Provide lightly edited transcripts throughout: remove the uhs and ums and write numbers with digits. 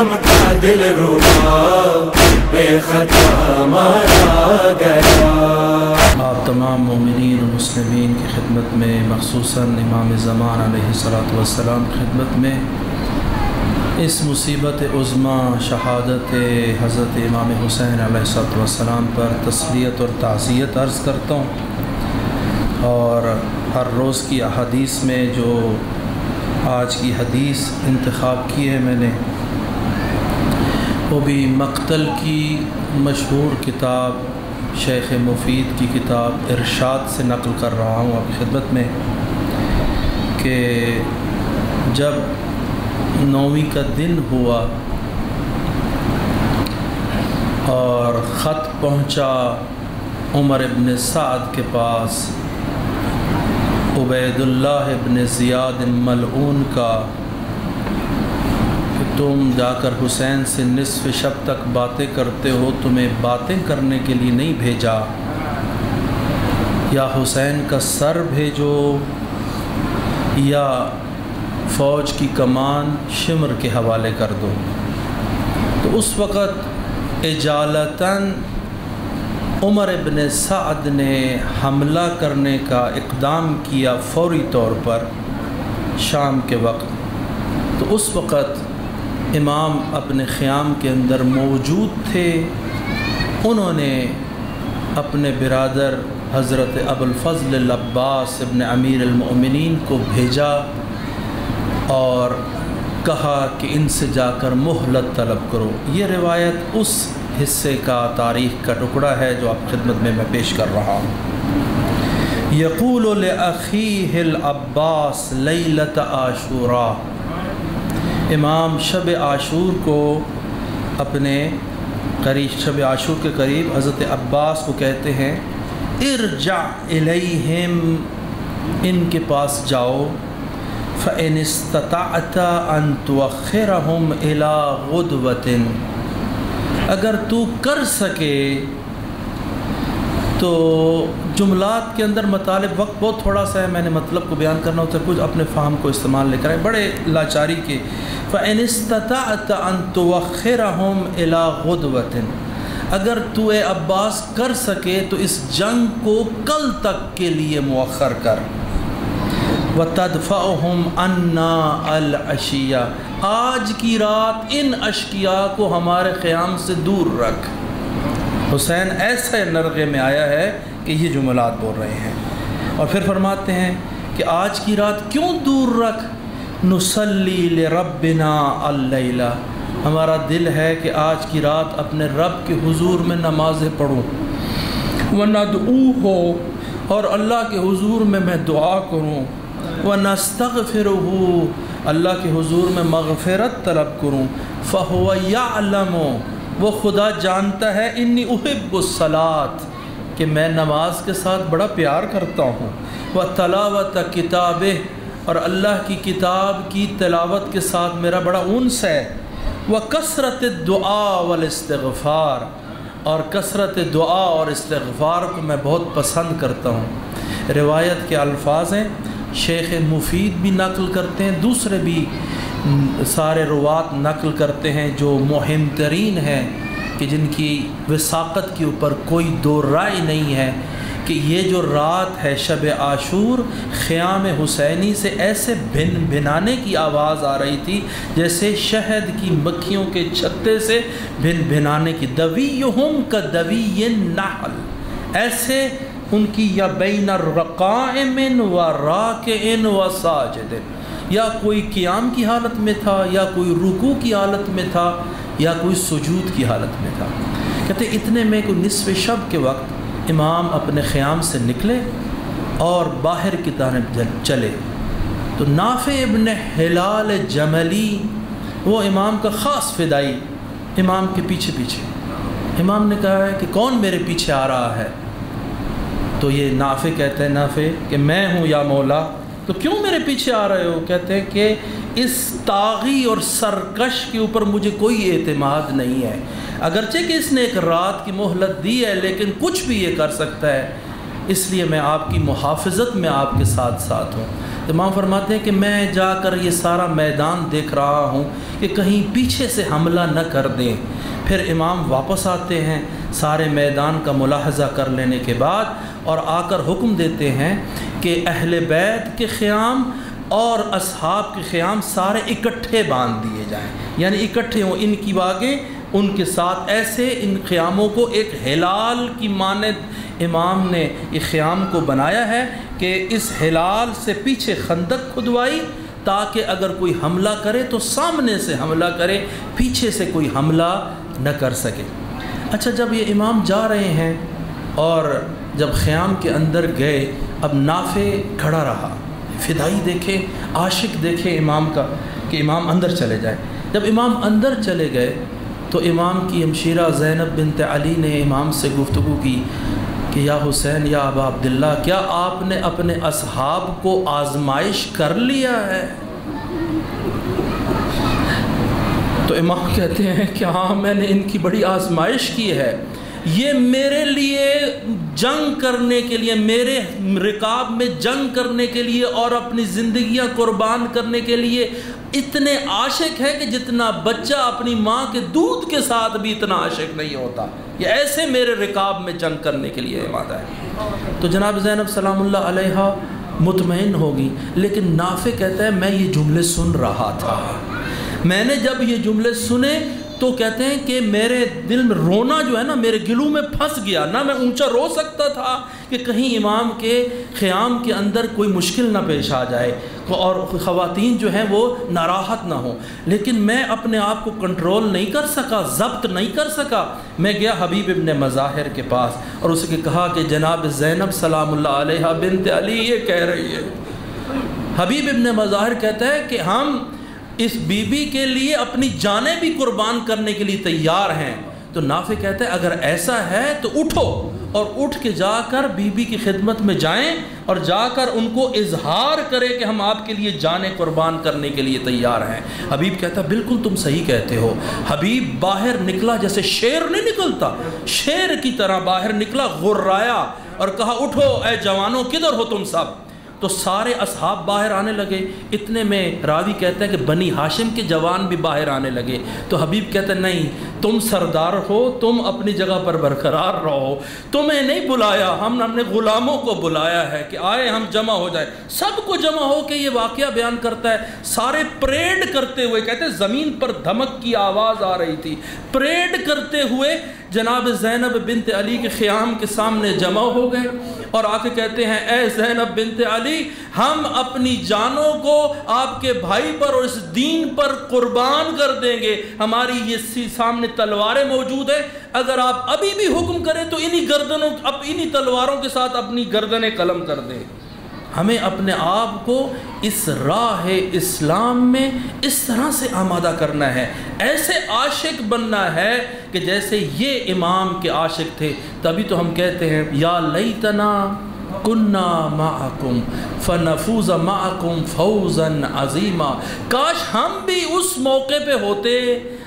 غم کا دل ربا بے خطا مارا گیا۔ آپ تمام مومنین و مسلمین کی خدمت میں، خصوصاً امام زمان علیہ الصلوۃ والسلام کی خدمت میں اس مصیبت عظمیٰ شہادت حضرت امام حسین علیہ الصلوۃ والسلام پر تسلیت اور تعزیت عرض کرتا ہوں، اور ہر روز کی احادیث میں جو آج کی حدیث انتخاب کی ہے میں نے، وہ بھی مقتل کی مشہور کتاب شیخ مفید کی کتاب ارشاد سے نقل کر رہا ہوں آپ کی خدمت میں، کہ جب 9ویں کا دن ہوا اور خط پہنچا عمر ابن سعد کے پاس عبید اللہ ابن زیاد ملعون کا، کہ تم جا کر حسین سے نصف شب تک باتیں کرتے ہو، تمہیں باتیں کرنے کے لیے نہیں بھیجا، یا حسین کا سر بھیجو یا فوج کی کمان شمر کے حوالے کر دو۔ تو اس وقت اجالتاً عمر ابن سعد نے حملہ کرنے کا اقدام کیا فوری طور پر شام کے وقت۔ تو اس وقت امام اپنے خیام کے اندر موجود تھے، انہوں نے اپنے برادر حضرت ابو الفضل العباس ابن امیر المؤمنین کو بھیجا اور کہا کہ ان سے جا کر مہلت طلب کرو۔ یہ روایت اس حصے کا تاریخ کا ٹکڑا ہے جو آپ خدمت میں پیش کر رہا ہوں۔ یقول لأخیہ العباس لیلۃ عاشوراء، امام شب عاشور کو اپنے قریب، شب عاشور کے قریب حضرت عباس کو کہتے ہیں ارجع الیہم، ان کے پاس جاؤ، فَإِنِ اسْتَطَعْتَ أَن تُؤَخِّرَهُمْ إِلَىٰ غُدْوَةٍ، اگر تو کر سکے تو جملات کے اندر مطالب، وقت بہت تھوڑا سا ہے، میں نے مطلب کو بیان کرنا ہوتا ہے، کچھ اپنے فہم کو استعمال لے کر آئے بڑے لاچاری کے۔ فَإِنِ اسْتَطَعْتَ أَن تُؤَخِّرَهُمْ إِلَىٰ غُدْوَةٍ، اگر تو اے عباس کر سکے تو اس جنگ کو کل تک کے لیے مؤخر کر۔ وَتَدْفَعُهُمْ عَنَّا الْعَشِيَّةَ، آج کی رات ان اشقیاء کو ہمارے قیام سے دور رکھ۔ حسین ایسے نرغے میں آیا ہے کہ یہ جملات بول رہے ہیں، اور پھر فرماتے ہیں کہ آج کی رات کیوں دور رکھ؟ نُصَلِّي لِرَبِّنَا اللَّيْلَ، ہمارا دل ہے کہ آج کی رات اپنے رب کے حضور میں نمازیں پڑھوں، وَنَدْعُوهُ، اور اللہ کے حضور میں دعا کروں، وَنَسْتَغْفِرُهُ، اللہ کے حضور میں مغفرت طلب کروں، فَهُوَ يَعْلَمُ، وہ خدا جانتا ہے، انی احب الصلاۃ، کہ میں نماز کے ساتھ بڑا پیار کرتا ہوں، وَتَلَاوَةَ کتابہ، اور اللہ کی کتاب کی تلاوت کے ساتھ میرا بڑا انس ہے، وَكَثْرَةِ الدُّعَاء وَالْاِسْتِغْفَارِ، اور کثرت دعا اور استغفار کو میں بہت پسند کرتا ہوں۔ روایت کے الفاظ ہیں، شیخ مفید بھی نقل کرتے ہیں، دوسرے بھی سارے روات نقل کرتے ہیں جو مہم ترین ہیں، کہ جن کی وثاقت کے اوپر کوئی دو رائے نہیں ہے، کہ یہ جو رات ہے شب عاشور، خیام حسینی سے ایسے بھن بھنانے کی آواز آ رہی تھی جیسے شہد کی مکھیوں کے چھتے سے بھن بھنانے کی، دویہم کدوی النحل، ایسے ان کی یا بین الرقائم و راکع و ساجد، یا کوئی قیام کی حالت میں تھا، یا کوئی رکوع کی حالت میں تھا، یا کوئی سجود کی حالت میں تھا۔ کہتے اتنے میں کوئی نصف شب کے وقت امام اپنے خیام سے نکلے اور باہر کی طرف چلے، تو نافع ابن ہلال جملی، وہ امام کا خاص فدائی، امام کے پیچھے پیچھے، امام نے کہا ہے کہ کون میرے پیچھے آ رہا ہے؟ تو یہ نافع کہتے ہیں، نافع کہ میں ہوں یا مولا، تو کیوں میرے پیچھے آ رہے ہو؟ کہتے ہیں کہ اس طاغی اور سرکش کے اوپر مجھے کوئی اعتماد نہیں ہے، اگرچہ کہ اس نے ایک رات کی مہلت دی ہے لیکن کچھ بھی یہ کر سکتا ہے، اس لیے میں آپ کی محافظت میں آپ کے ساتھ ساتھ ہوں۔ امام فرماتے ہیں کہ میں جا کر یہ سارا میدان دیکھ رہا ہوں کہ کہیں پیچھے سے حملہ نہ کر دیں۔ پھر امام واپس آتے ہیں سارے میدان کا ملاحظہ کر لینے کے بعد، اور آ کر حکم دیتے ہیں کہ اہل بیت کے خیام اور اصحاب کے خیام سارے اکٹھے باندھ دیے جائیں، یعنی اکٹھے ہوں، ان کی باغیں ان کے ساتھ، ایسے ان خیاموں کو ایک ہلال کی مانند امام نے یہ خیام کو بنایا ہے کہ اس ہلال سے پیچھے خندق کھدوائی تاکہ اگر کوئی حملہ کرے تو سامنے سے حملہ کرے، پیچھے سے کوئی حملہ نہ کر سکے۔ اچھا، جب یہ امام جا رہے ہیں اور جب خیام کے اندر گئے، اب نافع کھڑا رہا، فدائی دیکھیں، عاشق دیکھیں امام کا کہ امام اندر چلے جائیں۔ جب امام اندر چلے گئے تو امام کی ہمشیرہ زینب بنت علی نے امام سے گفتگو کی کہ یا حسین یا ابا عبداللہ، کیا آپ نے اپنے اصحاب کو آزمائش کر لیا ہے؟ تو امام کہتے ہیں کہ ہاں، میں نے ان کی بڑی آزمائش کی ہے، یہ میرے لیے جنگ کرنے کے لیے، میرے رکاب میں جنگ کرنے کے لیے اور اپنی زندگیاں قربان کرنے کے لیے اتنے عاشق ہے کہ جتنا بچہ اپنی ماں کے دودھ کے ساتھ بھی اتنا عاشق نہیں ہوتا، یہ ایسے میرے رکاب میں جنگ کرنے کے لیے آمادہ ہے۔ تو جناب زینب سلام اللہ علیہا مطمئن ہوگی، لیکن نافع کہتا ہے میں یہ جملے سن رہا تھا، میں نے جب یہ جملے سنے تو کہتے ہیں کہ میرے دل میں رونا جو ہے نا میرے گلوں میں پھنس گیا، نہ میں اونچا رو سکتا تھا کہ کہیں امام کے خیام کے اندر کوئی مشکل نہ پیش آ جائے اور خواتین جو ہیں وہ ناراحت نہ ہوں، لیکن میں اپنے آپ کو کنٹرول نہیں کر سکا، ضبط نہیں کر سکا۔ میں گیا حبیب ابن مظاہر کے پاس اور اسے کہا کہ جناب زینب سلام اللہ علیہا بنت علی یہ کہہ رہی ہے۔ حبیب ابن مظاہر کہتا ہے کہ ہم اس بی بی کے لیے اپنی جانیں بھی قربان کرنے کے لیے تیار ہیں۔ تو نافع کہتا ہے اگر ایسا ہے تو اٹھو، اور اٹھ کے جا کر بی بی کی خدمت میں جائیں اور جا کر ان کو اظہار کرے کہ ہم آپ کے لیے جانیں قربان کرنے کے لیے تیار ہیں۔ حبیب کہتا ہے بالکل تم صحیح کہتے ہو۔ حبیب باہر نکلا جیسے شیر نہیں نکلتا، شیر کی طرح باہر نکلا، غرایا اور کہا اٹھو اے جوانوں، کدھر ہو تم سب؟ تو سارے اصحاب باہر آنے لگے۔ اتنے میں راوی کہتا ہے کہ بنی ہاشم کے جوان بھی باہر آنے لگے۔ تو حبیب کہتا ہے نہیں، تم سردار ہو، تم اپنی جگہ پر برقرار رہو، تمہیں نہیں بلایا، ہم نے غلاموں کو بلایا ہے کہ آئے ہم جمع ہو جائے۔ سب کو جمع ہو کے یہ واقعہ بیان کرتا ہے، سارے پریڈ کرتے ہوئے، کہتے ہیں زمین پر دھمک کی آواز آ رہی تھی، پریڈ کرتے ہوئے جناب زینب بنت علی کے خیام کے سامنے جمع ہو گئے اور آ کے کہتے ہیں اے زینب بنت علی، ہم اپنی جانوں کو آپ کے بھائی پر اور اس دین پر قربان کر دیں گے، ہماری یہ سامنے تلواریں موجود ہیں، اگر آپ ابھی بھی حکم کریں تو انہی تلواروں کے ساتھ اپنی گردنیں قلم کر دیں۔ ہمیں اپنے آپ کو اس راہ اسلام میں اس طرح سے آمادہ کرنا ہے، ایسے عاشق بننا ہے کہ جیسے یہ امام کے عاشق تھے۔ تبھی تو ہم کہتے ہیں یا لیتنا کنا معکم فنفوز معکم فوزا عظیما، کاش ہم بھی اس موقع پہ ہوتے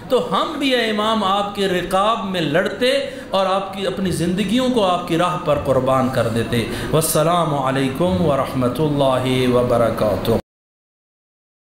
تو ہم بھی اے امام آپ کے رقاب میں لڑتے اور آپ کی اپنی زندگیوں کو آپ کی راہ پر قربان کر دیتے۔ والسلام علیکم ورحمۃ اللہ وبرکاتہ۔